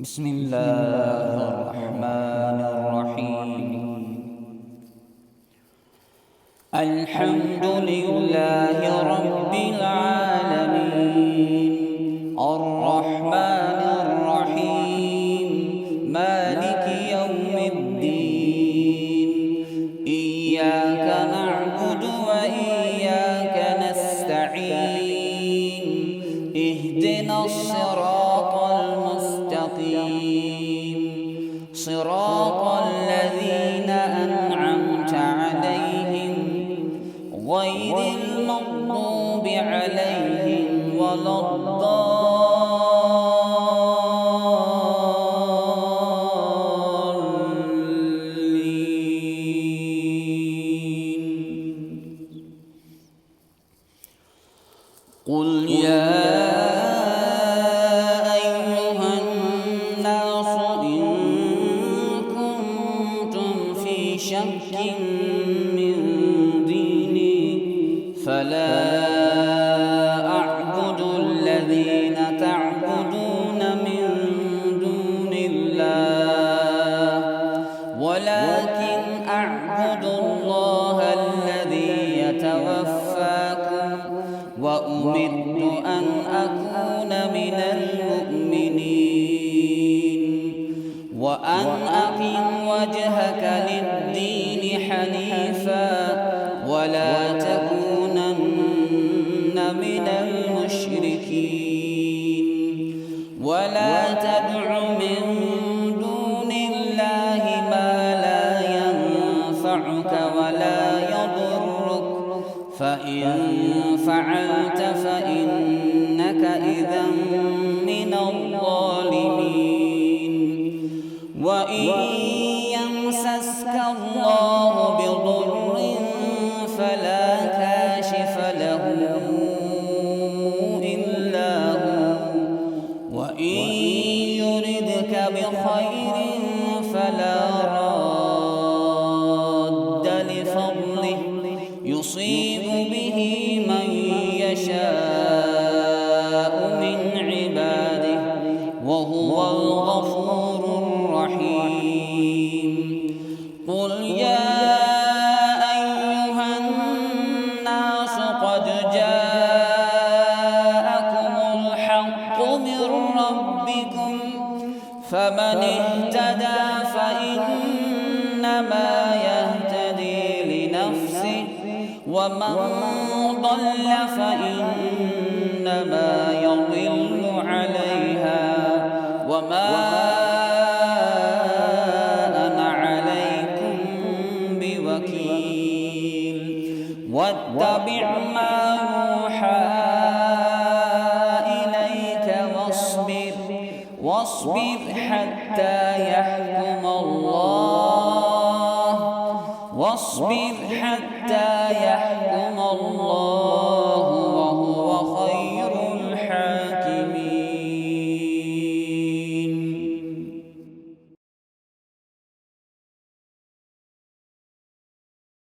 بسم الله الرحمن الرحيم. الحمد لله رب العالمين، الرحمن الرحيم، مالك يوم الدين. إياك نعبد وإياك نستعين، اهدنا الصراط المستقيم، صراط الذين أنعمت عليهم غير المغضوب عليهم ولا الضالين. قل يا أيها الناس إن كنتم في شك من ديني فلا أعبد الذين تعبدون من دون الله، ولكن أعبد الله الذي يتوفاكم، وأمرت أن أكون من المؤمنين، وأن أقم وجهك للدين حنيفا ولا تكونن من المشركين، ولا تدع من دون الله ما لا ينفعك ولا يضرك، فإن فعلت فإنك إذا من الظالمين. وإن يمسسك الله بضر فلا كاشف له إلا هو، وإن يردك بخير فلا راد لفضله، يصيب به من يشاء من عباده، وهو الغفور الرحيم. قل يا أيها الناس قد جاءكم الحق من ربكم، فمن اهتدى فإنما يهتدي لنفسه، ومن ضل فإنما يضل عليها، وما أنا عليكم بوكيل. واتبع ما يوحى إليك واصبر حتى يحكم الله، واصبر حتى يحكم الله،